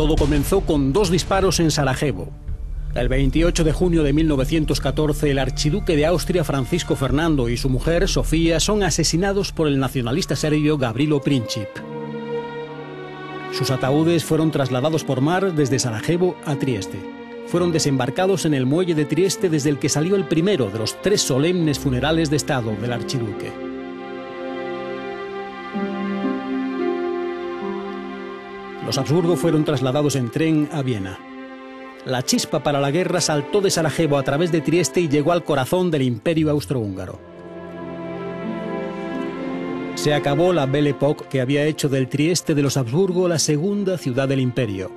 Todo comenzó con 2 disparos en Sarajevo. El 28 de junio de 1914, el archiduque de Austria, Francisco Fernando, y su mujer, Sofía, son asesinados por el nacionalista serbio Gavrilo Princip. Sus ataúdes fueron trasladados por mar desde Sarajevo a Trieste. Fueron desembarcados en el muelle de Trieste, desde el que salió el primero de los 3 solemnes funerales de Estado del archiduque. Los Habsburgo fueron trasladados en tren a Viena. La chispa para la guerra saltó de Sarajevo a través de Trieste y llegó al corazón del Imperio Austrohúngaro. Se acabó la Belle Époque, que había hecho del Trieste de los Habsburgo la segunda ciudad del imperio.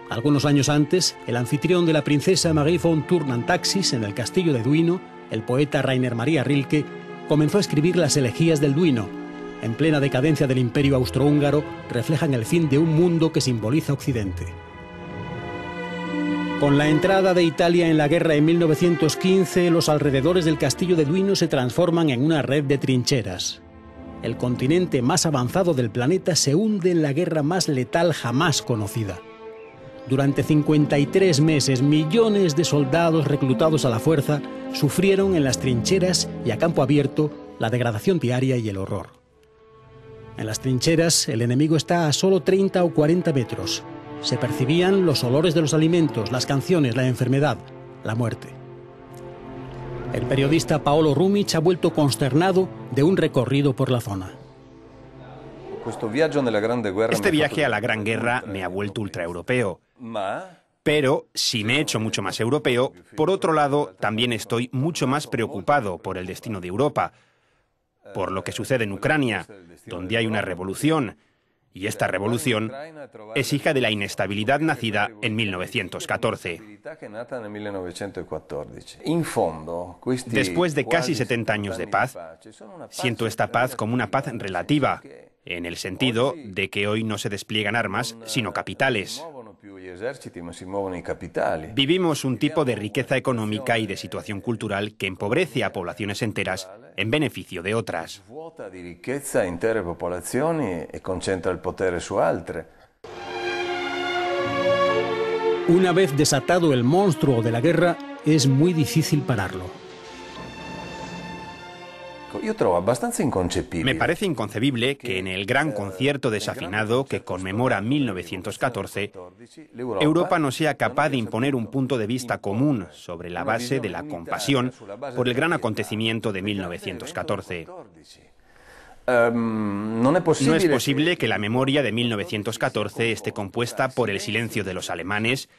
Algunos años antes, el anfitrión de la princesa Marie von Thurn and Taxis en el castillo de Duino, el poeta Rainer Maria Rilke, comenzó a escribir las elegías del Duino. En plena decadencia del Imperio Austrohúngaro, reflejan el fin de un mundo que simboliza Occidente. Con la entrada de Italia en la guerra en 1915, los alrededores del castillo de Duino se transforman en una red de trincheras. El continente más avanzado del planeta se hunde en la guerra más letal jamás conocida. Durante 53 meses, millones de soldados reclutados a la fuerza sufrieron en las trincheras y a campo abierto la degradación diaria y el horror. En las trincheras, el enemigo está a solo 30 o 40 metros. Se percibían los olores de los alimentos, las canciones, la enfermedad, la muerte. El periodista Paolo Rumich ha vuelto consternado de un recorrido por la zona. Este viaje a la Gran Guerra me ha vuelto ultraeuropeo. Pero, si me he hecho mucho más europeo, por otro lado, también estoy mucho más preocupado por el destino de Europa, por lo que sucede en Ucrania, donde hay una revolución. Y esta revolución es hija de la inestabilidad nacida en 1914. Después de casi 70 años de paz, siento esta paz como una paz relativa, en el sentido de que hoy no se despliegan armas, sino capitales. Vivimos un tipo de riqueza económica y de situación cultural que empobrece a poblaciones enteras en beneficio de otras. Una vez desatado el monstruo de la guerra, es muy difícil pararlo. Me parece inconcebible que en el gran concierto desafinado que conmemora 1914, Europa no sea capaz de imponer un punto de vista común sobre la base de la compasión por el gran acontecimiento de 1914. No es posible que la memoria de 1914 esté compuesta por el silencio de los alemanes,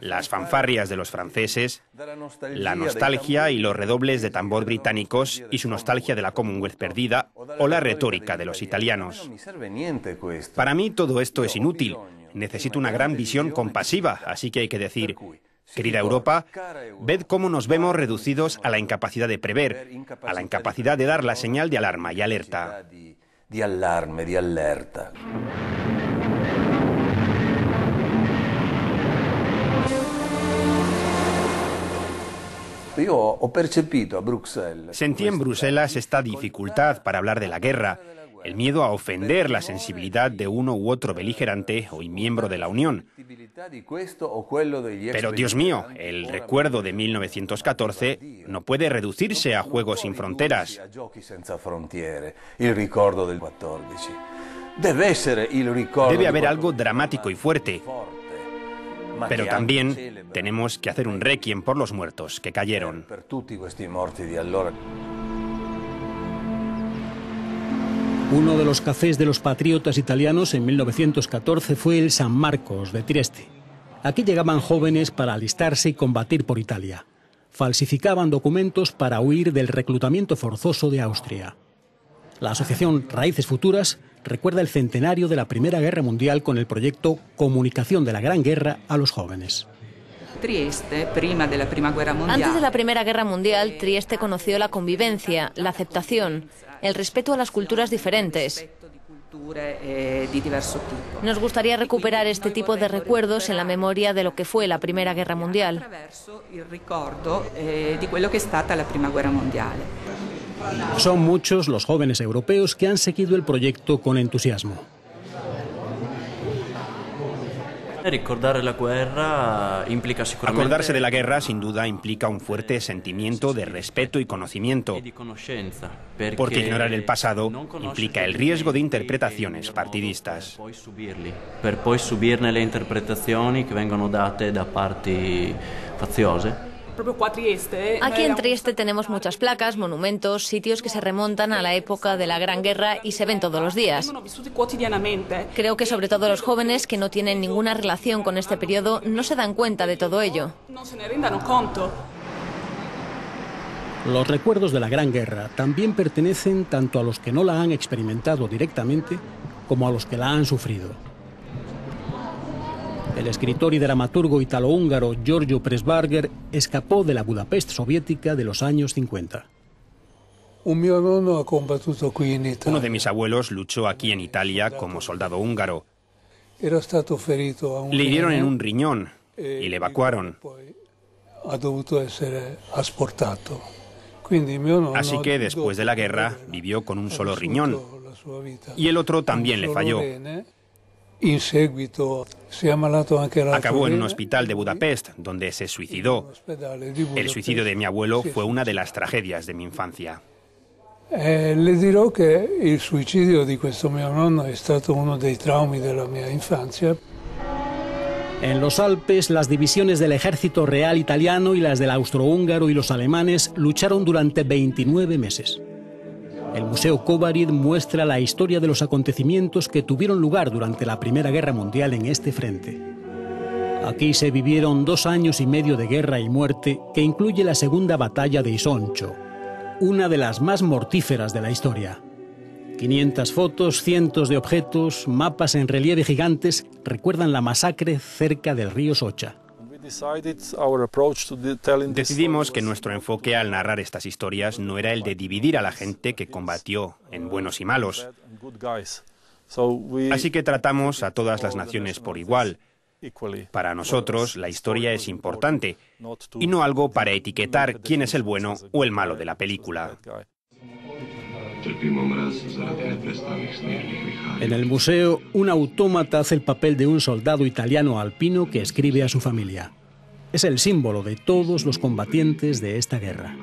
las fanfarrias de los franceses, la nostalgia y los redobles de tambor británicos y su nostalgia de la Commonwealth perdida, o la retórica de los italianos. Para mí todo esto es inútil. Necesito una gran visión compasiva, así que hay que decir: querida Europa, ved cómo nos vemos reducidos a la incapacidad de prever, a la incapacidad de dar la señal de alarma y alerta. Sentí en Bruselas esta dificultad para hablar de la guerra, el miedo a ofender la sensibilidad de uno u otro beligerante o miembro de la Unión. Pero, Dios mío, el recuerdo de 1914 no puede reducirse a juegos sin fronteras. Debe haber algo dramático y fuerte. Pero también tenemos que hacer un requiem por los muertos que cayeron. Uno de los cafés de los patriotas italianos en 1914 fue el San Marcos de Trieste. Aquí llegaban jóvenes para alistarse y combatir por Italia. Falsificaban documentos para huir del reclutamiento forzoso de Austria. La asociación Raíces Futuras recuerda el centenario de la Primera Guerra Mundial con el proyecto Comunicación de la Gran Guerra a los jóvenes. Antes de la Primera Guerra Mundial, Trieste conoció la convivencia, la aceptación, el respeto a las culturas diferentes. Nos gustaría recuperar este tipo de recuerdos en la memoria de lo que fue la Primera Guerra Mundial. Son muchos los jóvenes europeos que han seguido el proyecto con entusiasmo. Acordarse de la guerra sin duda implica un fuerte sentimiento de respeto y conocimiento, porque ignorar el pasado implica el riesgo de interpretaciones partidistas. Per poi subirne le interpretazioni che vengono date da parti faziose. Aquí en Trieste tenemos muchas placas, monumentos, sitios que se remontan a la época de la Gran Guerra y se ven todos los días. Creo que sobre todo los jóvenes que no tienen ninguna relación con este periodo no se dan cuenta de todo ello. Los recuerdos de la Gran Guerra también pertenecen tanto a los que no la han experimentado directamente como a los que la han sufrido. El escritor y dramaturgo italo-húngaro Giorgio Presbarger escapó de la Budapest soviética de los años 50. Uno de mis abuelos luchó aquí en Italia como soldado húngaro. Le hirieron en un riñón y le evacuaron. Así que después de la guerra vivió con un solo riñón y el otro también le falló. Acabó en un hospital de Budapest, donde se suicidó. El suicidio de mi abuelo fue una de las tragedias de mi infancia. Le dirò che il suicidio di questo mio nonno è stato uno dei traumi della mia infanzia. En los Alpes, las divisiones del ejército real italiano y las del austrohúngaro y los alemanes lucharon durante 29 meses. El Museo Kovárid muestra la historia de los acontecimientos que tuvieron lugar durante la Primera Guerra Mundial en este frente. Aquí se vivieron 2 años y medio de guerra y muerte que incluye la Segunda Batalla de Isoncho, una de las más mortíferas de la historia. 500 fotos, cientos de objetos, mapas en relieve gigantes recuerdan la masacre cerca del río Socha. Decidimos que nuestro enfoque al narrar estas historias no era el de dividir a la gente que combatió en buenos y malos. Así que tratamos a todas las naciones por igual. Para nosotros, la historia es importante y no algo para etiquetar quién es el bueno o el malo de la película. En el museo, un autómata hace el papel de un soldado italiano alpino que escribe a su familia. Es el símbolo de todos los combatientes de esta guerra.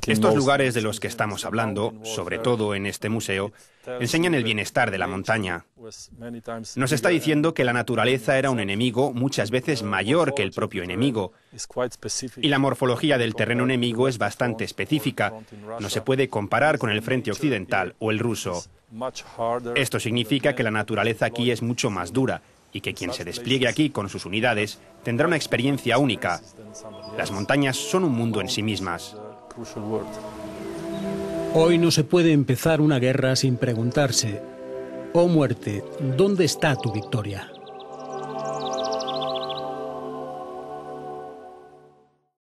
Estos lugares de los que estamos hablando, sobre todo en este museo, enseñan el bienestar de la montaña. Nos está diciendo que la naturaleza era un enemigo muchas veces mayor que el propio enemigo. Y la morfología del terreno enemigo es bastante específica. No se puede comparar con el frente occidental o el ruso. Esto significa que la naturaleza aquí es mucho más dura y que quien se despliegue aquí con sus unidades tendrá una experiencia única. Las montañas son un mundo en sí mismas. Hoy no se puede empezar una guerra sin preguntarse: oh muerte, ¿dónde está tu victoria?